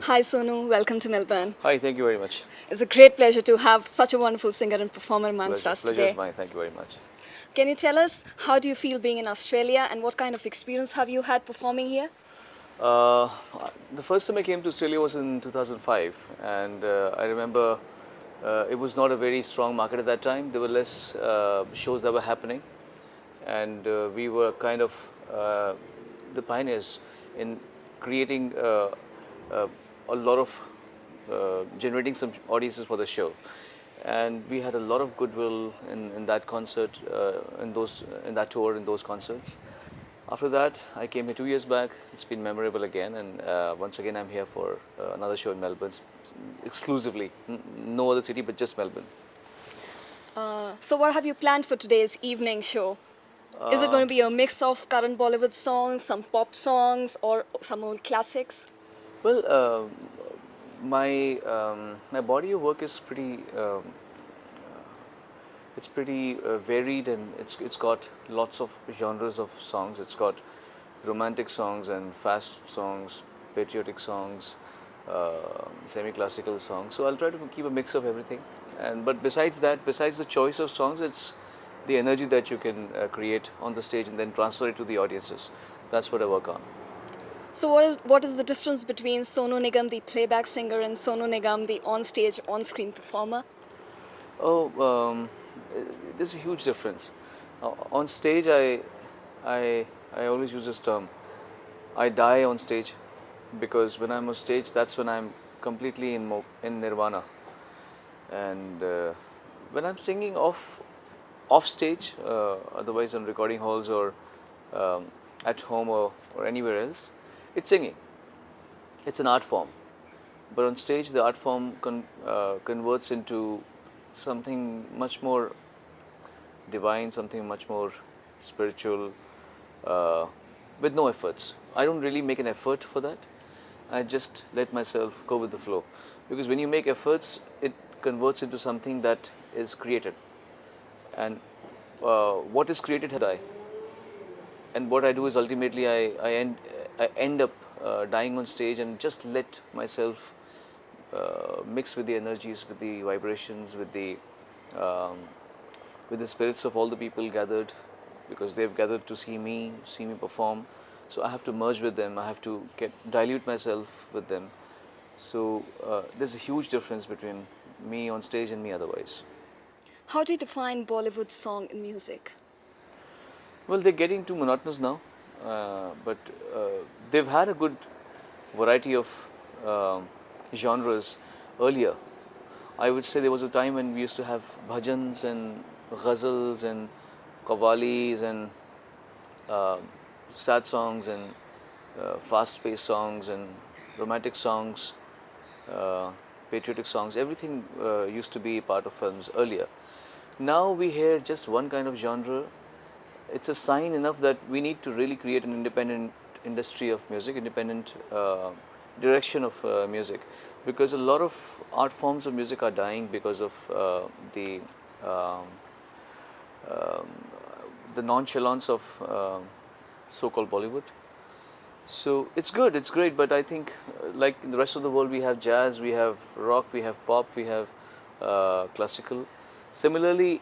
Hi Sonu, welcome to Melbourne. Hi, thank you very much. It's a great pleasure to have such a wonderful singer and performer amongst us Pleasure is today. mine. Thank you very much. Can you tell us how do you feel being in Australia and what kind of experience have you had performing here? Uh, the first time I came to Australia was in 2005, and I remember it was not a very strong market at that time. There were less shows that were happening, and we were kind of the pioneers in creating a lot of generating some audiences for the show. And we had a lot of goodwill in that concert, in that tour, in those concerts. After that, I came here 2 years back. It's been memorable again, and once again, I'm here for another show in Melbourne, exclusively. No other city, but just Melbourne. So, what have you planned for today's evening show? Is it going to be a mix of current Bollywood songs, some pop songs, or some old classics? Well, my body of work is pretty. It's pretty varied, and it's got lots of genres of songs. It's got romantic songs and fast songs, patriotic songs, semi-classical songs. So I'll try to keep a mix of everything. And but besides that, besides the choice of songs, it's the energy that you can create on the stage and then transfer it to the audiences. That's what I work on. So, what is the difference between Sonu Niigaam, the playback singer, and Sonu Niigaam, the on-stage, on-screen performer? Oh, there's a huge difference. On stage, I always use this term. I die on stage, because when I'm on stage, that's when I'm completely in nirvana. And when I'm singing off stage, otherwise on recording halls or at home or anywhere else, it's singing. It's an art form. But on stage, the art form converts into something much more divine, something much more spiritual, with no efforts. I don't really make an effort for that. I just let myself go with the flow. Because when you make efforts, it converts into something that is created. And what is created had I. And what I do is ultimately I end up dying on stage and just let myself mix with the energies, with the vibrations, with the spirits of all the people gathered, because they've gathered to see me perform. So I have to merge with them. I have to dilute myself with them. So there's a huge difference between me on stage and me otherwise. How do you define Bollywood song in music? Well, they're getting too monotonous now, but they've had a good variety of genres earlier. I would say there was a time when we used to have bhajans and ghazals and qawwalis and sad songs and fast-paced songs and romantic songs, patriotic songs. Everything used to be part of films earlier. Now we hear just one kind of genre. It's a sign enough that we need to really create an independent industry of music, independent direction of music, because a lot of art forms of music are dying because of the um, the nonchalance of so-called Bollywood. So it's good, it's great, but I think like in the rest of the world, we have jazz, we have rock, we have pop, we have classical. Similarly,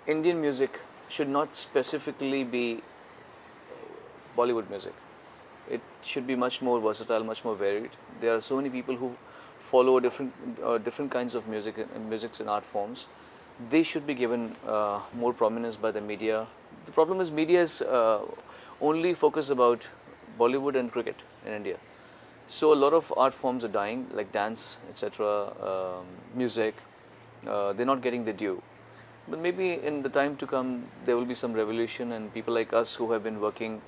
Indian music should not specifically be Bollywood music. It should be much more versatile, much more varied. There are so many people who follow different kinds of music and art forms. They should be given more prominence by the media. The problem is media is only focused about Bollywood and cricket in India. So a lot of art forms are dying, like dance, etc., music. They're not getting the due. But maybe in the time to come, there will be some revolution, and people like us who have been working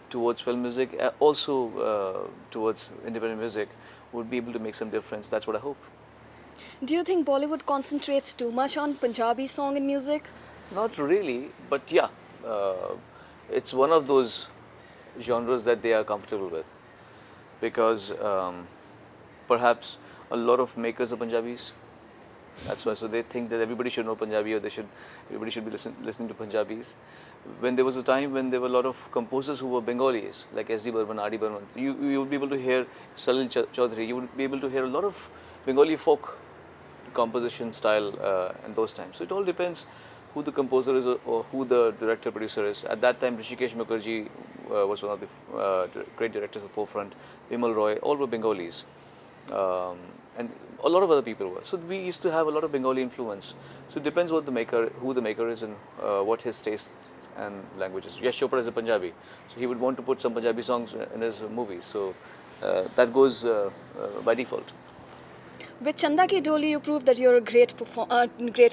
towards film music, also towards independent music, would be able to make some difference. That's what I hope. Do you think Bollywood concentrates too much on Punjabi song in music? Not really, but yeah, it's one of those genres that they are comfortable with, because perhaps a lot of makers are Punjabis, That's why. So they think that everybody should know Punjabi, or everybody should be listening to Punjabis. When there was a time when there were a lot of composers who were Bengalis, like S.D. Burman, R.D. Burman, you would be able to hear Salil Chaudhary. You would be able to hear a lot of Bengali folk composition style in those times. So it all depends who the composer is or who the director producer is. At that time, Rishikesh Mukherjee was one of the great directors at the forefront. Bimal Roy, all were Bengalis. And a lot of other people were. So we used to have a lot of Bengali influence. So it depends what the maker, who the maker is, and what his taste and language is. Yash Chopra is a Punjabi, so he would want to put some Punjabi songs in his movies. So that goes by default. With Chanda Ki Doli, you proved that you're a great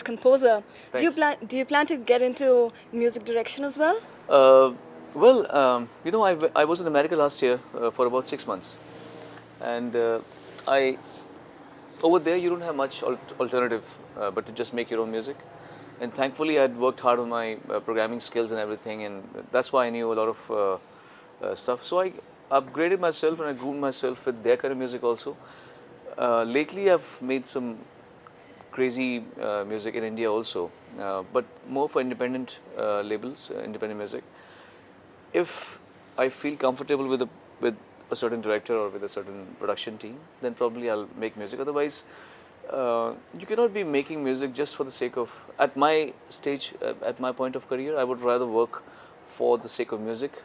composer. Thanks. Do you plan to get into music direction as well? I was in America last year for about 6 months, and over there you don't have much alternative but to just make your own music. And thankfully, I'd worked hard on my programming skills and everything, and that's why I knew a lot of stuff. So I upgraded myself and I groomed myself with their kind of music also. Lately, I've made some crazy music in India also, but more for independent labels, independent music. If I feel comfortable with a certain director or with a certain production team, then probably I'll make music. Otherwise, you cannot be making music just for the sake of. At my stage, at my point of career, I would rather work for the sake of music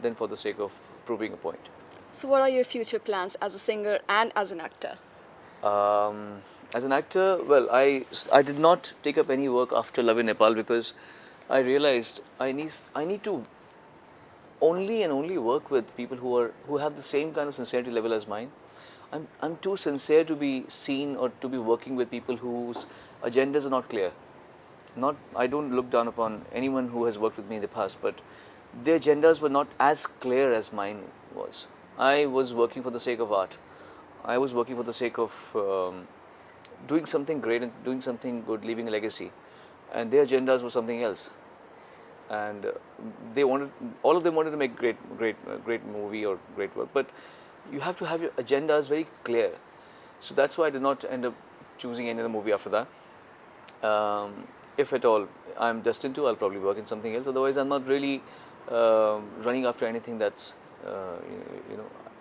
than for the sake of proving a point. So, what are your future plans as a singer and as an actor? As an actor, well, I did not take up any work after Love in Nepal because I realized I need to only work with people who have the same kind of sincerity level as mine. I'm too sincere to be seen or to be working with people whose agendas are not clear. I don't look down upon anyone who has worked with me in the past, but their agendas were not as clear as mine was. I was working for the sake of art. I was working for the sake of doing something great and doing something good, leaving a legacy. And their agendas were something else. And all of them wanted to make great movie or great work. But you have to have your agendas very clear. So that's why I did not end up choosing any other movie after that. If at all I'm destined to, I'll probably work in something else. Otherwise, I'm not really running after anything that's,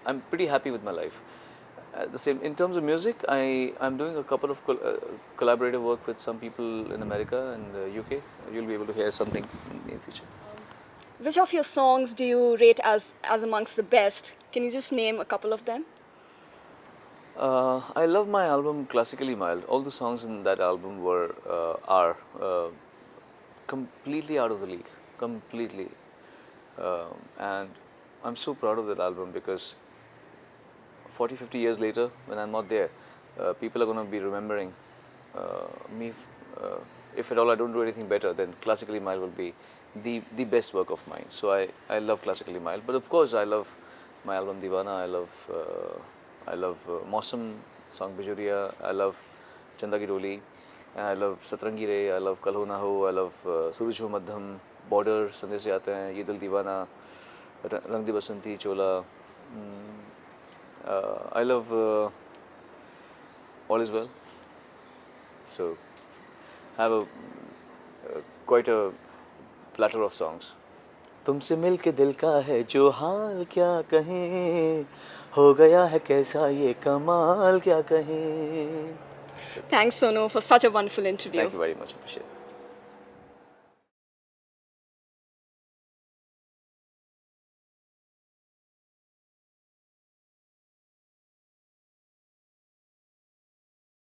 I'm pretty happy with my life. The same in terms of music, I'm doing a couple of collaborative work with some people in America and UK. You'll be able to hear something in the future. Which of your songs do you rate as amongst the best? Can you just name a couple of them? I love my album Classically Mild. All the songs in that album are completely out of the league, completely. And I'm so proud of that album because 40-50 years later, when I'm not there, people are going to be remembering me. If at all I don't do anything better, then Classically Mild will be the best work of mine. So I love Classically Mild. But of course, I love my album Deewana. I love Mausam song Bijuriya. I love Chanda Ki Doli. And I love Satrangi Re. I love Kal Ho Na Ho. I love Suraj Ho Madham, Border, Sandesh Se Aate Hain, Ye Dil Deewana, Rang De Basanti, Chola. I love All Is Well. So I have quite a platter of songs. तुमसे मिलके दिल का है जो हाल क्या कहें हो गया है कैसा ये कमाल क्या कहें. Thanks, Sonu, for such a wonderful interview. Thank you very much. Appreciate it.